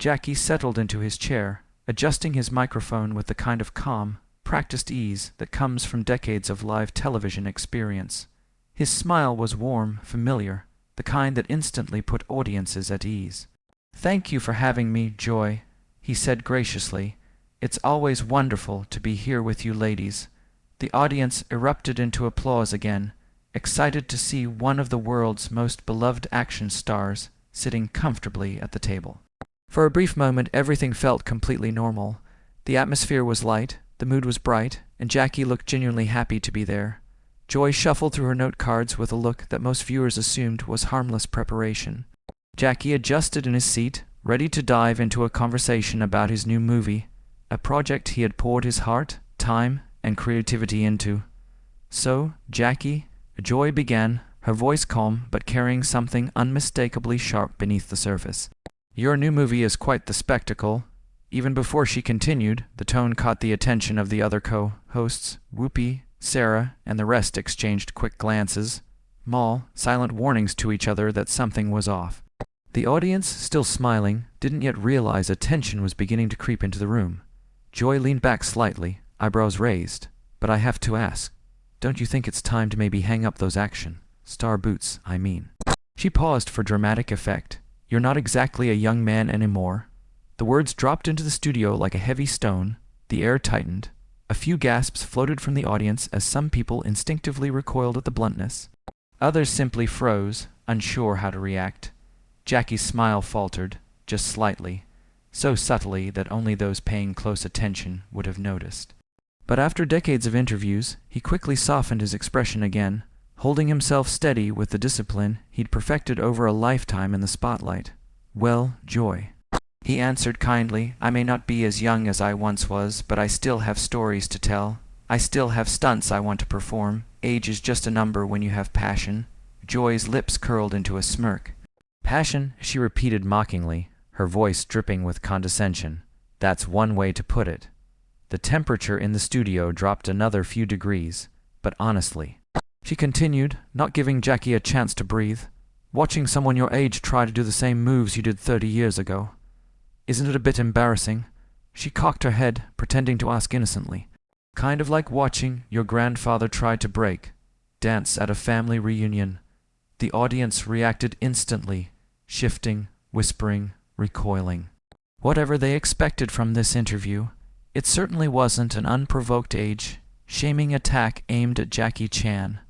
Jackie settled into his chair, adjusting his microphone with the kind of calm, practiced ease that comes from decades of live television experience. His smile was warm, familiar, the kind that instantly put audiences at ease. "Thank you for having me, Joy," he said graciously. "It's always wonderful to be here with you ladies." The audience erupted into applause again, excited to see one of the world's most beloved action stars sitting comfortably at the table. For a brief moment everything felt completely normal. The atmosphere was light, the mood was bright, and Jackie looked genuinely happy to be there. Joy shuffled through her note cards with a look that most viewers assumed was harmless preparation. Jackie adjusted in his seat, ready to dive into a conversation about his new movie, a project he had poured his heart, time, and creativity into. "So, Jackie," Joy began, her voice calm but carrying something unmistakably sharp beneath the surface. "Your new movie is quite the spectacle." Even before she continued, the tone caught the attention of the other co-hosts. Whoopi, Sarah, and the rest exchanged quick glances, silent warnings to each other that something was off. The audience, still smiling, didn't yet realize a tension was beginning to creep into the room. Joy leaned back slightly, eyebrows raised. "But I have to ask, don't you think it's time to maybe hang up those action star boots, I mean?" She paused for dramatic effect. "You're not exactly a young man anymore." The words dropped into the studio like a heavy stone. The air tightened. A few gasps floated from the audience as some people instinctively recoiled at the bluntness. Others simply froze, unsure how to react. Jackie's smile faltered, just slightly, so subtly that only those paying close attention would have noticed. But after decades of interviews, he quickly softened his expression again, holding himself steady with the discipline he'd perfected over a lifetime in the spotlight. "Well, Joy," he answered kindly, "I may not be as young as I once was, but I still have stories to tell. I still have stunts I want to perform. Age is just a number when you have passion." Joy's lips curled into a smirk. "Passion," she repeated mockingly, her voice dripping with condescension. "That's one way to put it." The temperature in the studio dropped another few degrees, but honestly. She continued, not giving Jackie a chance to breathe. "Watching someone your age try to do the same moves you did 30 years ago. Isn't it a bit embarrassing?" She cocked her head, pretending to ask innocently. "Kind of like watching your grandfather try to dance at a family reunion." The audience reacted instantly, shifting, whispering, recoiling. Whatever they expected from this interview, it certainly wasn't an unprovoked age-shaming attack aimed at Jackie Chan,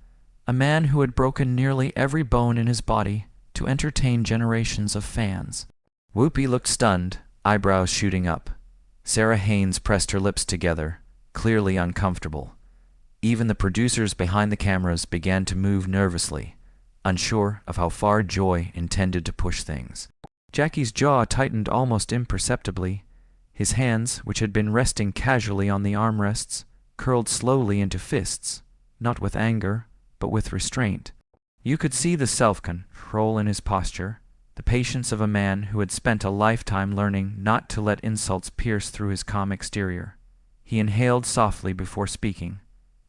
a man who had broken nearly every bone in his body to entertain generations of fans. Whoopi looked stunned, eyebrows shooting up. Sarah Haynes pressed her lips together, clearly uncomfortable. Even the producers behind the cameras began to move nervously, unsure of how far Joy intended to push things. Jackie's jaw tightened almost imperceptibly. His hands, which had been resting casually on the armrests, curled slowly into fists, not with anger, but with restraint. You could see the self-control in his posture, the patience of a man who had spent a lifetime learning not to let insults pierce through his calm exterior. He inhaled softly before speaking.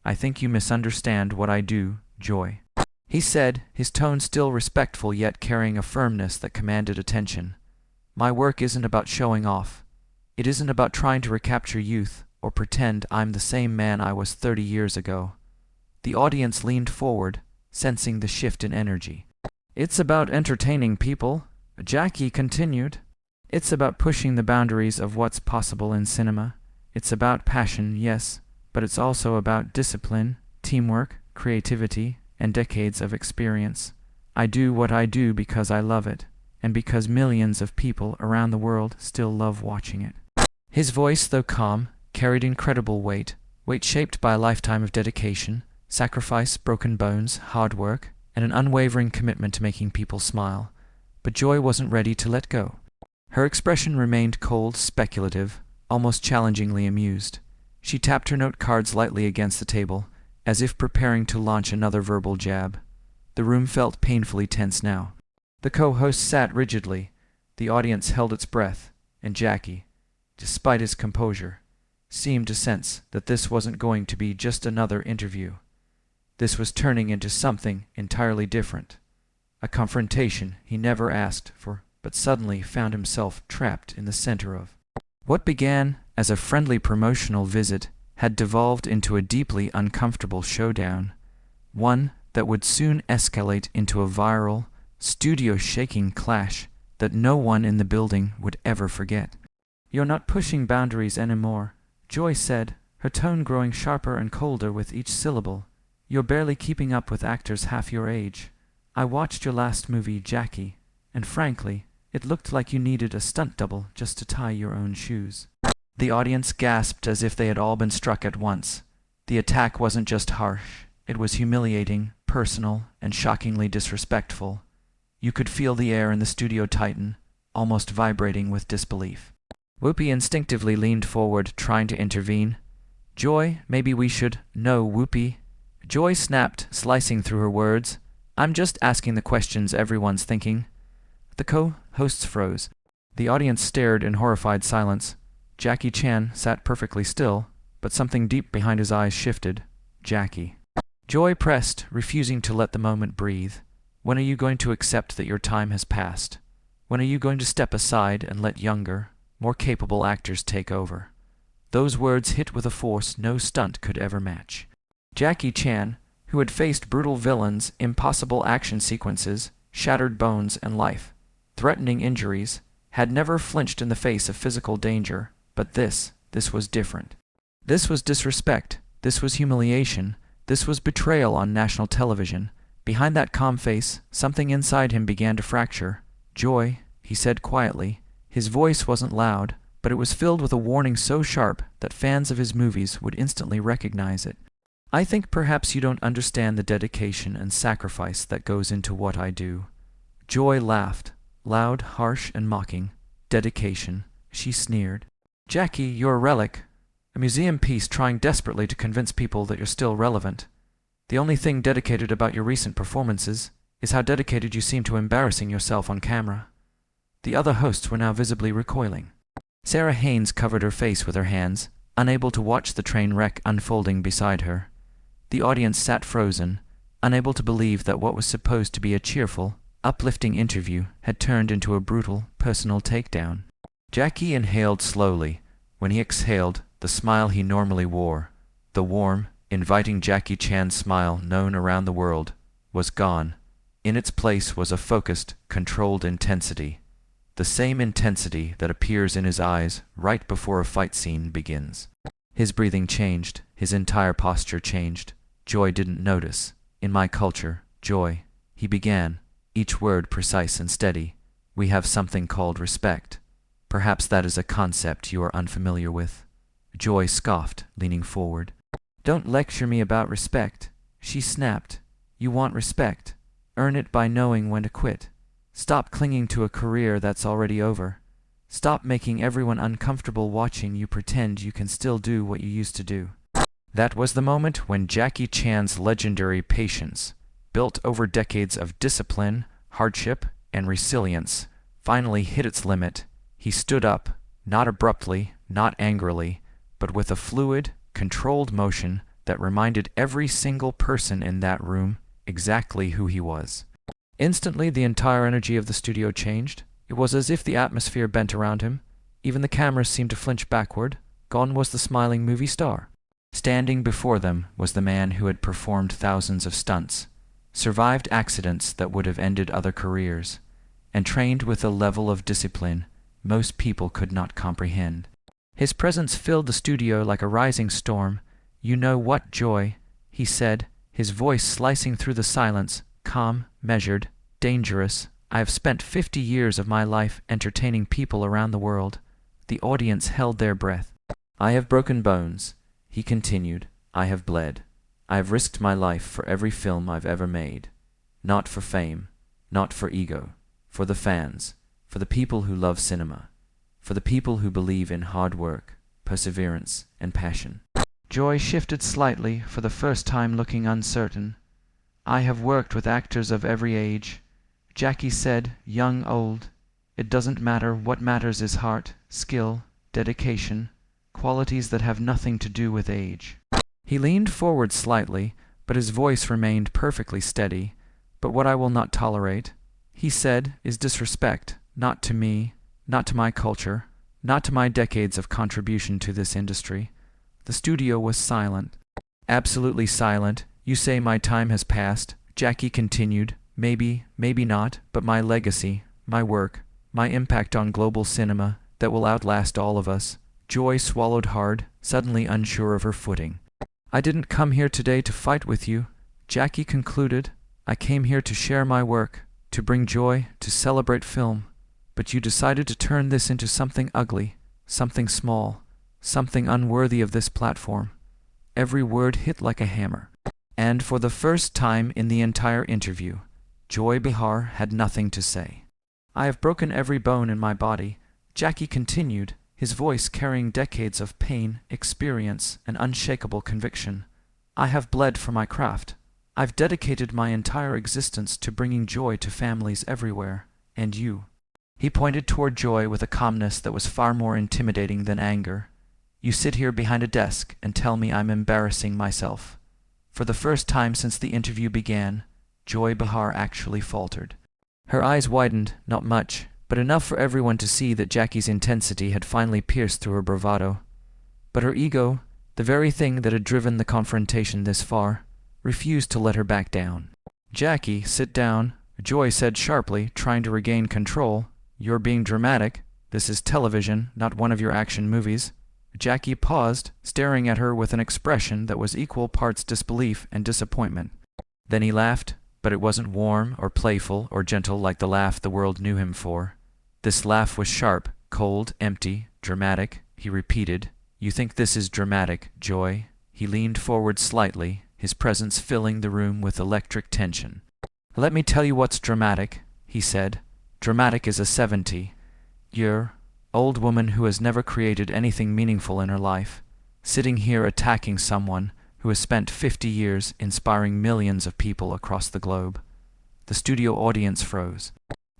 "I think you misunderstand what I do, Joy," he said, his tone still respectful yet carrying a firmness that commanded attention. "My work isn't about showing off. It isn't about trying to recapture youth or pretend I'm the same man I was 30 years ago." The audience leaned forward, sensing the shift in energy. "It's about entertaining people," Jackie continued. "It's about pushing the boundaries of what's possible in cinema. It's about passion, yes, but it's also about discipline, teamwork, creativity, and decades of experience. I do what I do because I love it, and because millions of people around the world still love watching it." His voice, though calm, carried incredible weight shaped by a lifetime of dedication, sacrifice, broken bones, hard work, and an unwavering commitment to making people smile. But Joy wasn't ready to let go. Her expression remained cold, speculative, almost challengingly amused. She tapped her note cards lightly against the table, as if preparing to launch another verbal jab. The room felt painfully tense now. The co-host sat rigidly, the audience held its breath, and Jackie, despite his composure, seemed to sense that this wasn't going to be just another interview. This was turning into something entirely different, a confrontation he never asked for but suddenly found himself trapped in the center of. What began as a friendly promotional visit had devolved into a deeply uncomfortable showdown, one that would soon escalate into a viral, studio-shaking clash that no one in the building would ever forget. "You're not pushing boundaries anymore," Joy said, her tone growing sharper and colder with each syllable. "You're barely keeping up with actors half your age. I watched your last movie, Jackie, and frankly, it looked like you needed a stunt double just to tie your own shoes." The audience gasped as if they had all been struck at once. The attack wasn't just harsh, it was humiliating, personal, and shockingly disrespectful. You could feel the air in the studio tighten, almost vibrating with disbelief. Whoopi instinctively leaned forward, trying to intervene. "Joy, maybe we should—" "No, Whoopi," Joy snapped, slicing through her words. "I'm just asking the questions everyone's thinking." The co-hosts froze. The audience stared in horrified silence. Jackie Chan sat perfectly still, but something deep behind his eyes shifted. "Jackie." Joy pressed, refusing to let the moment breathe. "When are you going to accept that your time has passed? When are you going to step aside and let younger, more capable actors take over?" Those words hit with a force no stunt could ever match. Jackie Chan, who had faced brutal villains, impossible action sequences, shattered bones and life-threatening injuries, had never flinched in the face of physical danger, but this was different. This was disrespect, this was humiliation, this was betrayal on national television. Behind that calm face, something inside him began to fracture. "Joy," he said quietly. His voice wasn't loud, but it was filled with a warning so sharp that fans of his movies would instantly recognize it. "I think perhaps you don't understand the dedication and sacrifice that goes into what I do." Joy laughed, loud, harsh, and mocking. "Dedication," she sneered. "Jackie, you're a relic, a museum piece trying desperately to convince people that you're still relevant. The only thing dedicated about your recent performances is how dedicated you seem to embarrassing yourself on camera." The other hosts were now visibly recoiling. Sarah Haynes covered her face with her hands, unable to watch the train wreck unfolding beside her. The audience sat frozen, unable to believe that what was supposed to be a cheerful, uplifting interview had turned into a brutal, personal takedown. Jackie inhaled slowly. When he exhaled, the smile he normally wore, the warm, inviting Jackie Chan smile known around the world, was gone. In its place was a focused, controlled intensity. The same intensity that appears in his eyes right before a fight scene begins. His breathing changed, his entire posture changed. Joy didn't notice. "In my culture, Joy," he began, each word precise and steady, "we have something called respect. Perhaps that is a concept you are unfamiliar with." Joy scoffed, leaning forward. "Don't lecture me about respect," she snapped. "You want respect. Earn it by knowing when to quit. Stop clinging to a career that's already over. Stop making everyone uncomfortable watching you pretend you can still do what you used to do." That was the moment when Jackie Chan's legendary patience, built over decades of discipline, hardship, and resilience, finally hit its limit. He stood up, not abruptly, not angrily, but with a fluid, controlled motion that reminded every single person in that room exactly who he was. Instantly, the entire energy of the studio changed. It was as if the atmosphere bent around him. Even the cameras seemed to flinch backward. Gone was the smiling movie star. Standing before them was the man who had performed thousands of stunts, survived accidents that would have ended other careers, and trained with a level of discipline most people could not comprehend. His presence filled the studio like a rising storm. "You know what, Joy?" he said, his voice slicing through the silence, calm, measured, dangerous. "I have spent 50 years of my life entertaining people around the world." The audience held their breath. "I have broken bones," he continued. "I have bled. I have risked my life for every film I've ever made. Not for fame, not for ego, for the fans, for the people who love cinema, for the people who believe in hard work, perseverance, and passion." Joy shifted slightly, for the first time looking uncertain. "I have worked with actors of every age," Jackie said, "young, old. It doesn't matter. What matters is heart, skill, dedication, qualities that have nothing to do with age." He leaned forward slightly, but his voice remained perfectly steady. "But what I will not tolerate," he said, "is disrespect, not to me, not to my culture, not to my decades of contribution to this industry. The studio was silent. Absolutely silent. You say my time has passed, Jackie continued. Maybe, maybe not, but my legacy, my work, my impact on global cinema, that will outlast all of us. Joy swallowed hard, suddenly unsure of her footing. I didn't come here today to fight with you, Jackie concluded. I came here to share my work, to bring joy, to celebrate film. But you decided to turn this into something ugly, something small, something unworthy of this platform. Every word hit like a hammer. And for the first time in the entire interview, Joy Behar had nothing to say. I have broken every bone in my body, Jackie continued, his voice carrying decades of pain, experience, and unshakable conviction. I have bled for my craft. I've dedicated my entire existence to bringing joy to families everywhere, and you. He pointed toward Joy with a calmness that was far more intimidating than anger. You sit here behind a desk and tell me I'm embarrassing myself. For the first time since the interview began, Joy Behar actually faltered. Her eyes widened, not much, but enough for everyone to see that Jackie's intensity had finally pierced through her bravado. But her ego, the very thing that had driven the confrontation this far, refused to let her back down. Jackie, sit down, Joy said sharply, trying to regain control. You're being dramatic. This is television, not one of your action movies. Jackie paused, staring at her with an expression that was equal parts disbelief and disappointment. Then he laughed, but it wasn't warm or playful or gentle like the laugh the world knew him for. This laugh was sharp, cold, empty, dramatic. He repeated, You think this is dramatic, Joy? He leaned forward slightly, his presence filling the room with electric tension. Let me tell you what's dramatic, he said. Dramatic is a 70-year old woman who has never created anything meaningful in her life, sitting here attacking someone who has spent 50 years inspiring millions of people across the globe. The studio audience froze.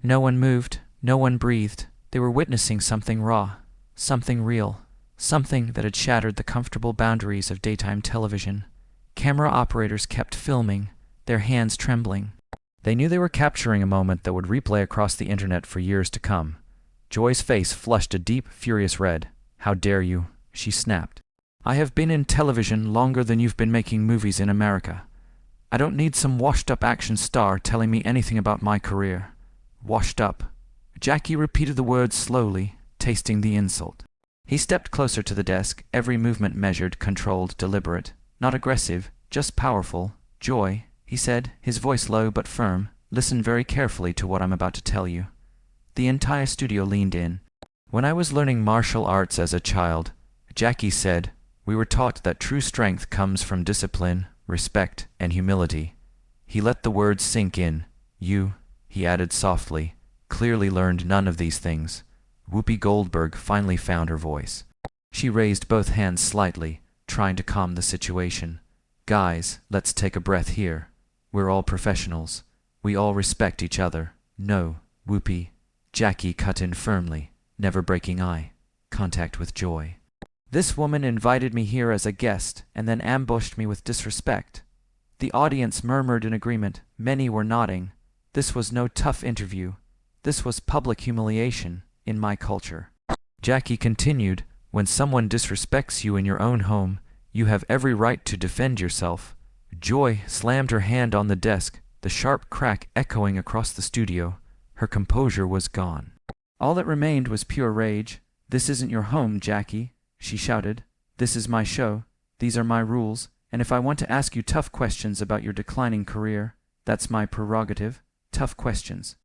No one moved, no one breathed. They were witnessing something raw, something real, something that had shattered the comfortable boundaries of daytime television. Camera operators kept filming, their hands trembling. They knew they were capturing a moment that would replay across the internet for years to come. Joy's face flushed a deep, furious red. How dare you, she snapped. I have been in television longer than you've been making movies in America. I don't need some washed-up action star telling me anything about my career. Washed up. Jackie repeated the words slowly, tasting the insult. He stepped closer to the desk, every movement measured, controlled, deliberate. Not aggressive, just powerful. Joy, he said, his voice low but firm, listen very carefully to what I'm about to tell you. The entire studio leaned in. When I was learning martial arts as a child, Jackie said, we were taught that true strength comes from discipline, respect, and humility. He let the words sink in. You, he added softly, clearly learned none of these things. Whoopi Goldberg finally found her voice. She raised both hands slightly, trying to calm the situation. Guys, let's take a breath here. We're all professionals. We all respect each other. No, Whoopi. Jackie cut in firmly, never breaking eye contact with Joy. This woman invited me here as a guest and then ambushed me with disrespect. The audience murmured in agreement. Many were nodding. This was no tough interview. This was public humiliation in my culture. Jackie continued, when someone disrespects you in your own home, you have every right to defend yourself. Joy slammed her hand on the desk, the sharp crack echoing across the studio. Her composure was gone. All that remained was pure rage. This isn't your home, Jackie, she shouted. This is my show. These are my rules, and if I want to ask you tough questions about your declining career, that's my prerogative. Tough questions.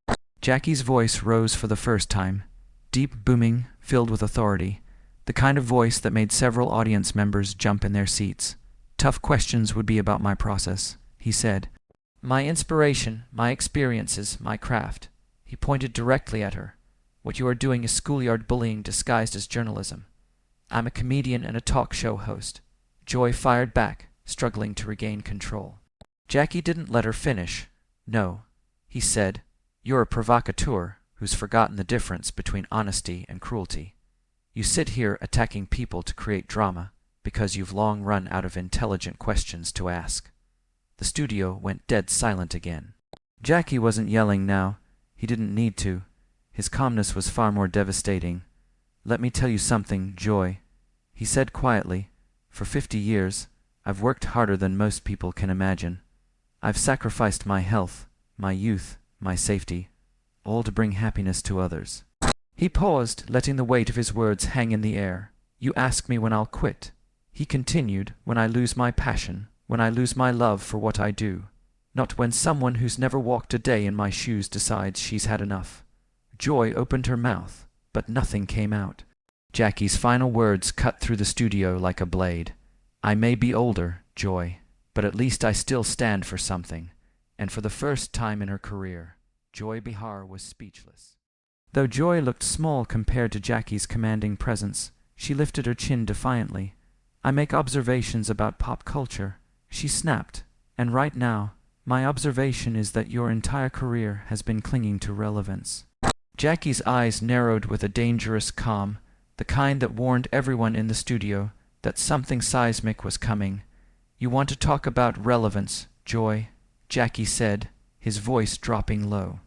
Jackie's voice rose for the first time, deep, booming, filled with authority, the kind of voice that made several audience members jump in their seats. Tough questions would be about my process, he said. My inspiration, my experiences, my craft. He pointed directly at her. What you are doing is schoolyard bullying disguised as journalism. I'm a comedian and a talk show host. Joy fired back, struggling to regain control. Jackie didn't let her finish. No, he said, you're a provocateur who's forgotten the difference between honesty and cruelty. You sit here attacking people to create drama because you've long run out of intelligent questions to ask. The studio went dead silent again. Jackie wasn't yelling now. He didn't need to. His calmness was far more devastating. "Let me tell you something, Joy," he said quietly. "For 50 years, I've worked harder than most people can imagine. I've sacrificed my health, my youth, my safety, all to bring happiness to others." He paused, letting the weight of his words hang in the air. "You ask me when I'll quit," he continued, "when I lose my passion, when I lose my love for what I do. Not when someone who's never walked a day in my shoes decides she's had enough." Joy opened her mouth, but nothing came out. Jackie's final words cut through the studio like a blade. "I may be older, Joy, but at least I still stand for something." And for the first time in her career, Joy Behar was speechless. Though Joy looked small compared to Jackie's commanding presence, she lifted her chin defiantly. "I make observations about pop culture," she snapped, "and right now, my observation is that your entire career has been clinging to relevance." Jackie's eyes narrowed with a dangerous calm, the kind that warned everyone in the studio that something seismic was coming. "You want to talk about relevance, Joy," Jackie said, his voice dropping low.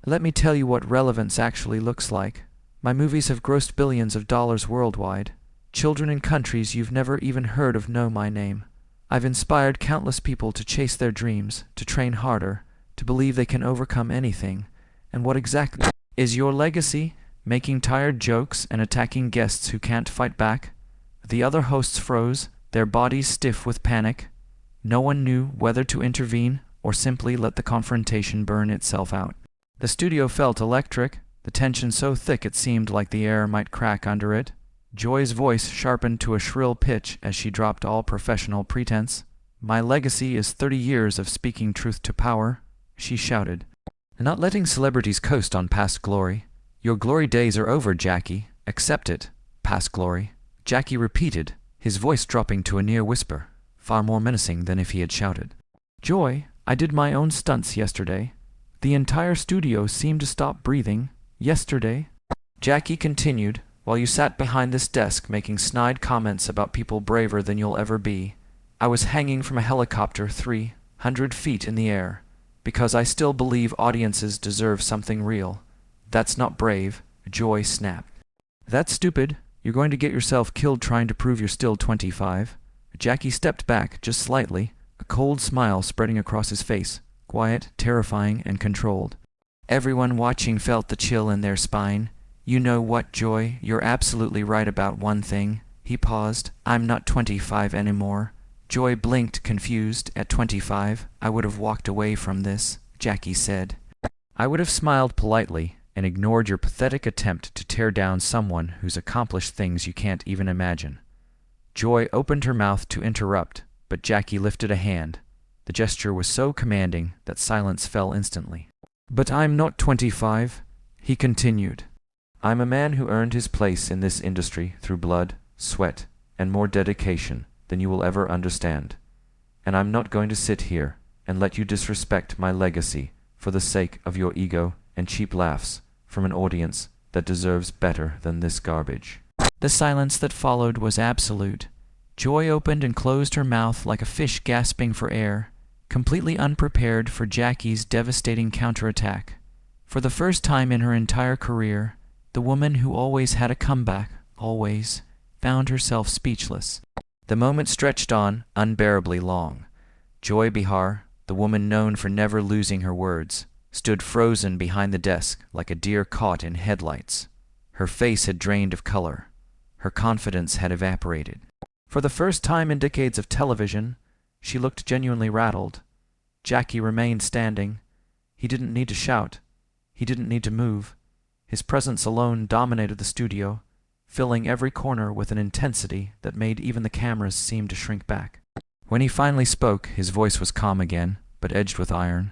"Let me tell you what relevance actually looks like. My movies have grossed billions of dollars worldwide. Children in countries you've never even heard of know my name. I've inspired countless people to chase their dreams, to train harder, to believe they can overcome anything. And what exactly is your legacy? Making tired jokes and attacking guests who can't fight back?" The other hosts froze, their bodies stiff with panic. No one knew whether to intervene or simply let the confrontation burn itself out. The studio felt electric, the tension so thick it seemed like the air might crack under it. Joy's voice sharpened to a shrill pitch as she dropped all professional pretense. "My legacy is 30 years of speaking truth to power," she shouted. "Not letting celebrities coast on past glory. Your glory days are over, Jackie. Accept it. Past glory." Jackie repeated, his voice dropping to a near whisper, far more menacing than if he had shouted. "Joy, I did my own stunts yesterday. The entire studio seemed to stop breathing. Yesterday," Jackie continued, "while you sat behind this desk making snide comments about people braver than you'll ever be, I was hanging from a helicopter 300 feet in the air, because I still believe audiences deserve something real. That's not brave," Joy snapped. "That's stupid. You're going to get yourself killed trying to prove you're still 25. Jackie stepped back just slightly, a cold smile spreading across his face, quiet, terrifying, and controlled. Everyone watching felt the chill in their spine. "You know what, Joy? You're absolutely right about one thing." He paused. "I'm not 25 anymore." Joy blinked, confused. "At 25, I would have walked away from this," Jackie said. "I would have smiled politely and ignored your pathetic attempt to tear down someone who's accomplished things you can't even imagine." Joy opened her mouth to interrupt, but Jackie lifted a hand. The gesture was so commanding that silence fell instantly. "But I'm not 25, he continued. "I'm a man who earned his place in this industry through blood, sweat, and more dedication than you will ever understand. And I'm not going to sit here and let you disrespect my legacy for the sake of your ego and cheap laughs from an audience that deserves better than this garbage." The silence that followed was absolute. Joy opened and closed her mouth like a fish gasping for air, completely unprepared for Jackie's devastating counterattack. For the first time in her entire career, the woman who always had a comeback, always, found herself speechless. The moment stretched on unbearably long. Joy Behar, the woman known for never losing her words, stood frozen behind the desk like a deer caught in headlights. Her face had drained of color. Her confidence had evaporated. For the first time in decades of television, she looked genuinely rattled. Jackie remained standing. He didn't need to shout. He didn't need to move. His presence alone dominated the studio, filling every corner with an intensity that made even the cameras seem to shrink back. When he finally spoke, his voice was calm again, but edged with iron.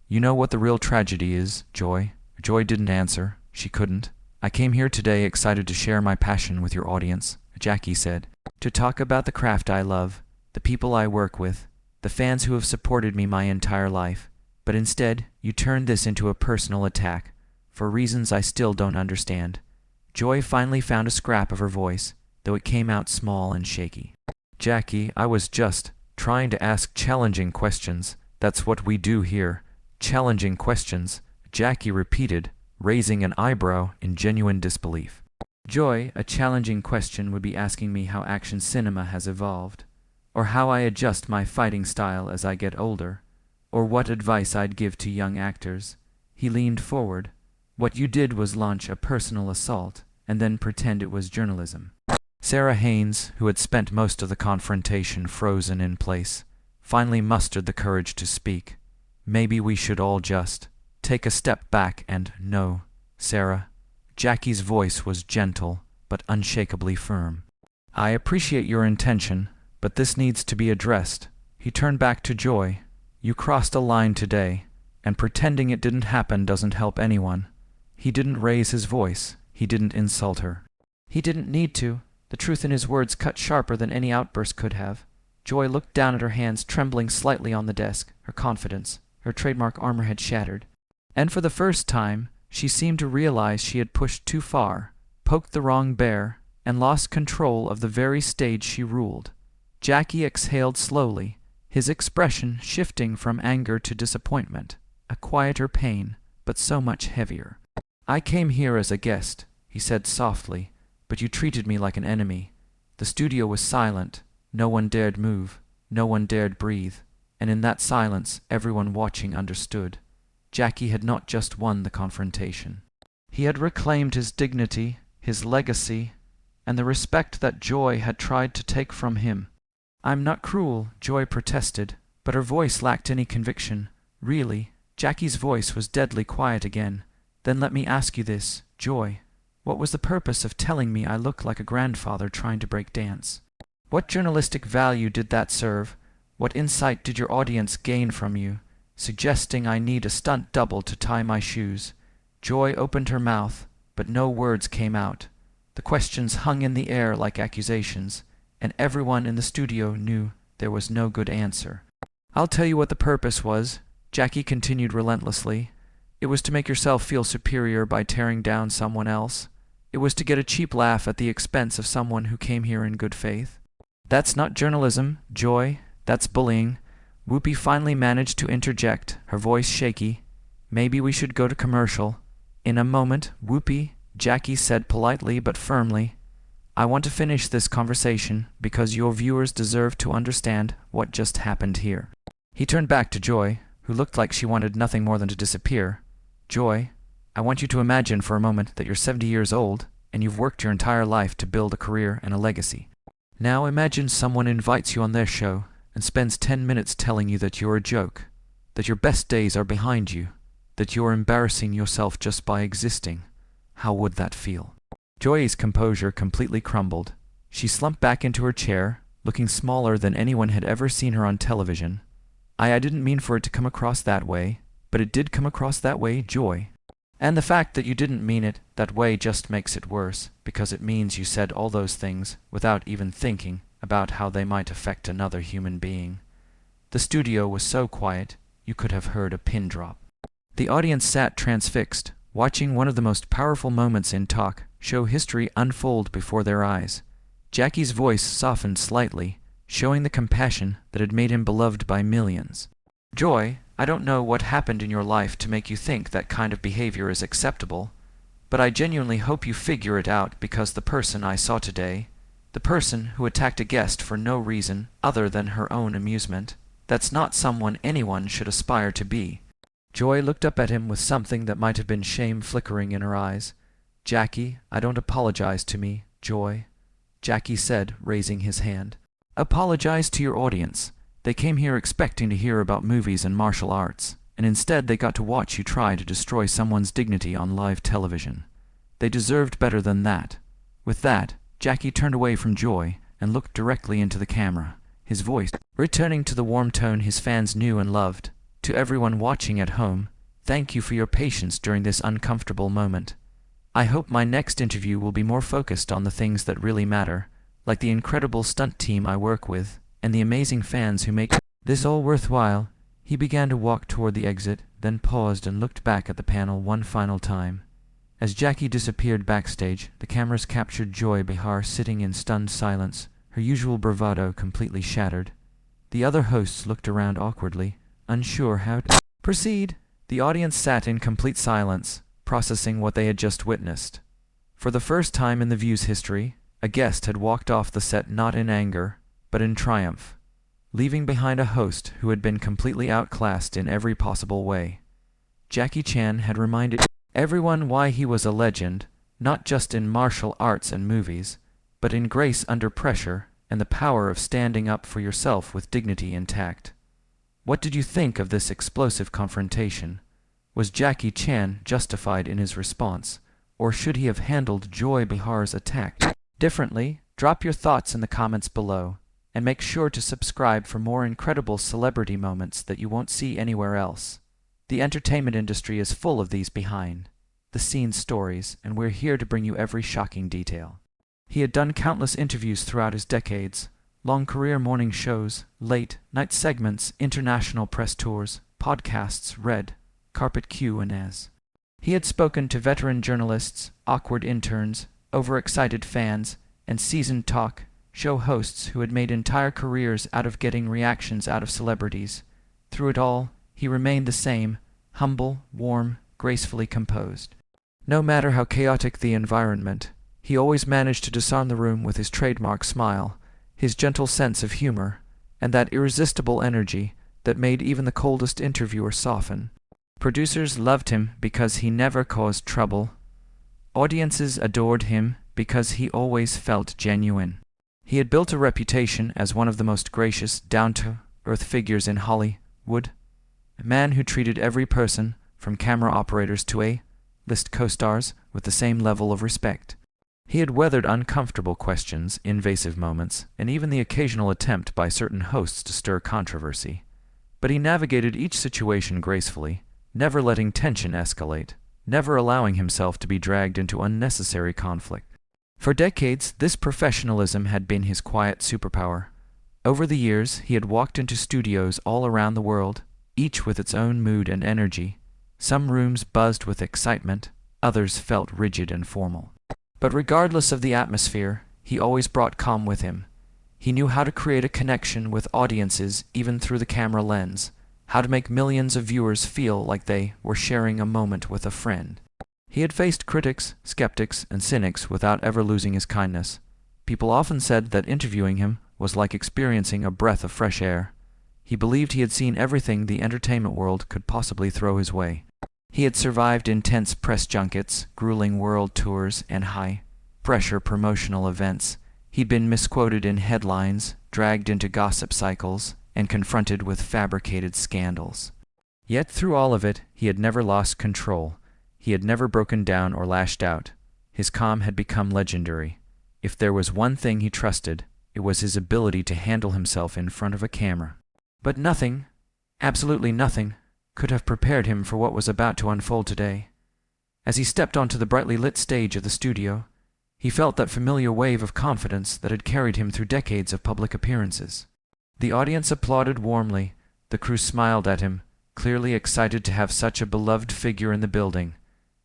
"You know what the real tragedy is, Joy?" Joy didn't answer. She couldn't. "I came here today excited to share my passion with your audience," Jackie said. "To talk about the craft I love, the people I work with, the fans who have supported me my entire life. But instead, you turned this into a personal attack, for reasons I still don't understand." Joy finally found a scrap of her voice, though it came out small and shaky. "Jackie, I was just trying to ask challenging questions. That's what we do here. Challenging questions," Jackie repeated, raising an eyebrow in genuine disbelief. Joy, a challenging question would be asking me how action cinema has evolved, or how I adjust my fighting style as I get older, or what advice I'd give to young actors. He leaned forward. What you did was launch a personal assault, and then pretend it was journalism. Sarah Haynes, who had spent most of the confrontation frozen in place, finally mustered the courage to speak. Maybe we should all just take a step back and no, Sarah. Jackie's voice was gentle, but unshakably firm. I appreciate your intention, but this needs to be addressed. He turned back to Joy. You crossed a line today, and pretending it didn't happen doesn't help anyone. He didn't raise his voice. He didn't insult her. He didn't need to. The truth in his words cut sharper than any outburst could have. Joy looked down at her hands, trembling slightly on the desk. Her confidence, her trademark armor had shattered. And for the first time, she seemed to realize she had pushed too far, poked the wrong bear, and lost control of the very stage she ruled. Jackie exhaled slowly, his expression shifting from anger to disappointment, a quieter pain, but so much heavier. I came here as a guest, he said softly, but you treated me like an enemy. The studio was silent. No one dared move. No one dared breathe. And in that silence, everyone watching understood. Jackie had not just won the confrontation. He had reclaimed his dignity, his legacy, and the respect that Joy had tried to take from him. I'm not cruel, Joy protested, but her voice lacked any conviction. Really, Jackie's voice was deadly quiet again. Then let me ask you this, Joy. What was the purpose of telling me I look like a grandfather trying to break dance? What journalistic value did that serve? What insight did your audience gain from you, suggesting I need a stunt double to tie my shoes? Joy opened her mouth, but no words came out. The questions hung in the air like accusations, and everyone in the studio knew there was no good answer. I'll tell you what the purpose was, Jackie continued relentlessly. It was to make yourself feel superior by tearing down someone else. It was to get a cheap laugh at the expense of someone who came here in good faith. That's not journalism, Joy. That's bullying. Whoopi finally managed to interject, her voice shaky. Maybe we should go to commercial. In a moment, Whoopi, Jackie said politely but firmly, I want to finish this conversation because your viewers deserve to understand what just happened here. He turned back to Joy, who looked like she wanted nothing more than to disappear. Joy, I want you to imagine for a moment that you're 70 years old and you've worked your entire life to build a career and a legacy. Now imagine someone invites you on their show and spends 10 minutes telling you that you're a joke, that your best days are behind you, that you're embarrassing yourself just by existing. How would that feel? Joy's composure completely crumbled. She slumped back into her chair, looking smaller than anyone had ever seen her on television. I didn't mean for it to come across that way, but it did come across that way, Joy. And the fact that you didn't mean it that way just makes it worse, because it means you said all those things without even thinking about how they might affect another human being. The studio was so quiet, you could have heard a pin drop. The audience sat transfixed, watching one of the most powerful moments in talk show history unfold before their eyes. Jackie's voice softened slightly, showing the compassion that had made him beloved by millions. Joy, I don't know what happened in your life to make you think that kind of behavior is acceptable, but I genuinely hope you figure it out, because the person I saw today, the person who attacked a guest for no reason other than her own amusement, that's not someone anyone should aspire to be. Joy looked up at him with something that might have been shame flickering in her eyes. Jackie, I don't apologize to me, Joy, Jackie said, raising his hand. Apologize to your audience. They came here expecting to hear about movies and martial arts, and instead they got to watch you try to destroy someone's dignity on live television. They deserved better than that. With that, Jackie turned away from Joy and looked directly into the camera, his voice returning to the warm tone his fans knew and loved. To everyone watching at home, thank you for your patience during this uncomfortable moment. I hope my next interview will be more focused on the things that really matter, like the incredible stunt team I work with, and the amazing fans who make this all worthwhile. He began to walk toward the exit, then paused and looked back at the panel one final time. As Jackie disappeared backstage, the cameras captured Joy Behar sitting in stunned silence, her usual bravado completely shattered. The other hosts looked around awkwardly, unsure how to proceed. The audience sat in complete silence, processing what they had just witnessed. For the first time in The View's history, a guest had walked off the set not in anger, but in triumph, leaving behind a host who had been completely outclassed in every possible way. Jackie Chan had reminded everyone why he was a legend, not just in martial arts and movies, but in grace under pressure and the power of standing up for yourself with dignity and tact. What did you think of this explosive confrontation? Was Jackie Chan justified in his response, or should he have handled Joy Behar's attack differently? Drop your thoughts in the comments below, and make sure to subscribe for more incredible celebrity moments that you won't see anywhere else. The entertainment industry is full of these behind-the-scenes stories, and we're here to bring you every shocking detail. He had done countless interviews throughout his decades, long career morning shows, late-night segments, international press tours, podcasts, red carpet Q&As. He had spoken to veteran journalists, awkward interns, overexcited fans, and seasoned talk show hosts who had made entire careers out of getting reactions out of celebrities. Through it all, he remained the same, humble, warm, gracefully composed. No matter how chaotic the environment, he always managed to disarm the room with his trademark smile, his gentle sense of humor, and that irresistible energy that made even the coldest interviewer soften. Producers loved him because he never caused trouble. Audiences adored him because he always felt genuine. He had built a reputation as one of the most gracious, down-to-earth figures in Hollywood, a man who treated every person, from camera operators to A-list co-stars, with the same level of respect. He had weathered uncomfortable questions, invasive moments, and even the occasional attempt by certain hosts to stir controversy. But he navigated each situation gracefully, never letting tension escalate, never allowing himself to be dragged into unnecessary conflict. For decades, this professionalism had been his quiet superpower. Over the years, he had walked into studios all around the world, each with its own mood and energy. Some rooms buzzed with excitement, others felt rigid and formal. But regardless of the atmosphere, he always brought calm with him. He knew how to create a connection with audiences even through the camera lens, how to make millions of viewers feel like they were sharing a moment with a friend. He had faced critics, skeptics, and cynics without ever losing his kindness. People often said that interviewing him was like experiencing a breath of fresh air. He believed he had seen everything the entertainment world could possibly throw his way. He had survived intense press junkets, grueling world tours, and high-pressure promotional events. He'd been misquoted in headlines, dragged into gossip cycles, and confronted with fabricated scandals. Yet through all of it, he had never lost control. He had never broken down or lashed out. His calm had become legendary. If there was one thing he trusted, it was his ability to handle himself in front of a camera. But nothing, absolutely nothing, could have prepared him for what was about to unfold today. As he stepped onto the brightly lit stage of the studio, he felt that familiar wave of confidence that had carried him through decades of public appearances. The audience applauded warmly. The crew smiled at him, clearly excited to have such a beloved figure in the building.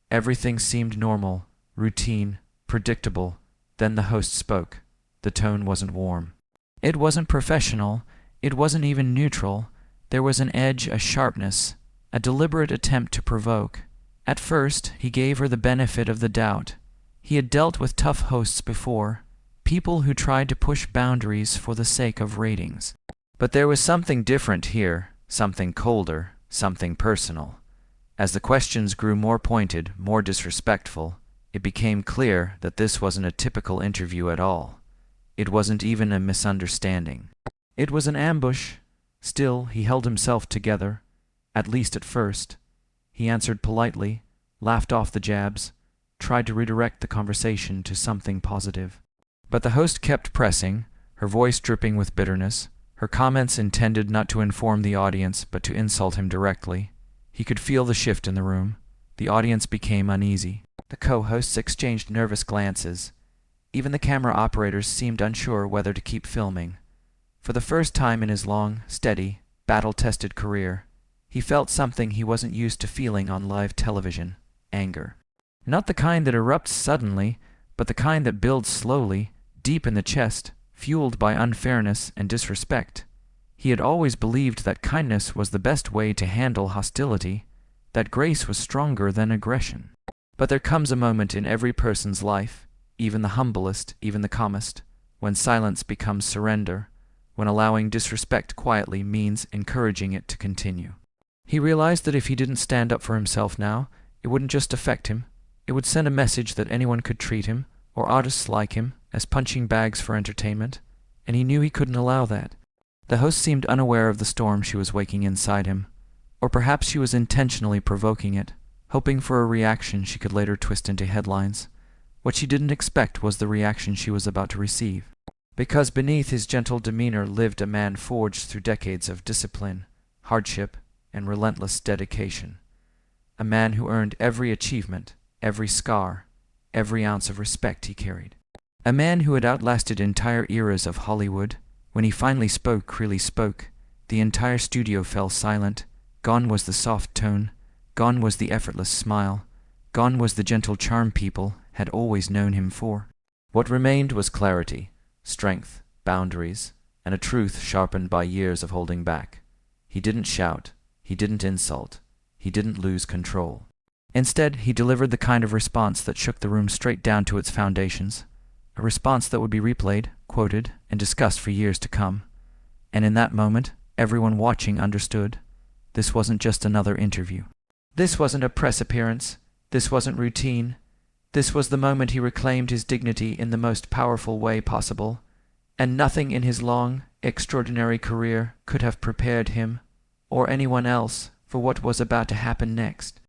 Everything seemed normal, routine, predictable. Then the host spoke. The tone wasn't warm. It wasn't professional. It wasn't even neutral. There was an edge, a sharpness, a deliberate attempt to provoke. At first, he gave her the benefit of the doubt. He had dealt with tough hosts before, people who tried to push boundaries for the sake of ratings. But there was something different here, something colder, something personal. As the questions grew more pointed, more disrespectful, it became clear that this wasn't a typical interview at all. It wasn't even a misunderstanding. It was an ambush. Still, he held himself together, at least at first. He answered politely, laughed off the jabs, tried to redirect the conversation to something positive. But the host kept pressing, her voice dripping with bitterness, her comments intended not to inform the audience but to insult him directly. He could feel the shift in the room. The audience became uneasy. The co-hosts exchanged nervous glances. Even the camera operators seemed unsure whether to keep filming. For the first time in his long, steady, battle-tested career, he felt something he wasn't used to feeling on live television: anger. Not the kind that erupts suddenly, but the kind that builds slowly, deep in the chest, fueled by unfairness and disrespect. He had always believed that kindness was the best way to handle hostility, that grace was stronger than aggression. But there comes a moment in every person's life, even the humblest, even the calmest, when silence becomes surrender, when allowing disrespect quietly means encouraging it to continue. He realized that if he didn't stand up for himself now, it wouldn't just affect him, it would send a message that anyone could treat him, or artists like him, as punching bags for entertainment, and he knew he couldn't allow that. The host seemed unaware of the storm she was waking inside him, or perhaps she was intentionally provoking it, hoping for a reaction she could later twist into headlines. What she didn't expect was the reaction she was about to receive. Because beneath his gentle demeanor lived a man forged through decades of discipline, hardship, and relentless dedication. A man who earned every achievement, every scar, every ounce of respect he carried. A man who had outlasted entire eras of Hollywood. When he finally spoke, really spoke, the entire studio fell silent. Gone was the soft tone, gone was the effortless smile, gone was the gentle charm people had always known him for. What remained was clarity, strength, boundaries, and a truth sharpened by years of holding back. He didn't shout, he didn't insult, he didn't lose control. Instead, he delivered the kind of response that shook the room straight down to its foundations, a response that would be replayed, quoted, and discussed for years to come. And in that moment, everyone watching understood. This wasn't just another interview. This wasn't a press appearance. This wasn't routine. This was the moment he reclaimed his dignity in the most powerful way possible, and nothing in his long, extraordinary career could have prepared him, or anyone else, for what was about to happen next.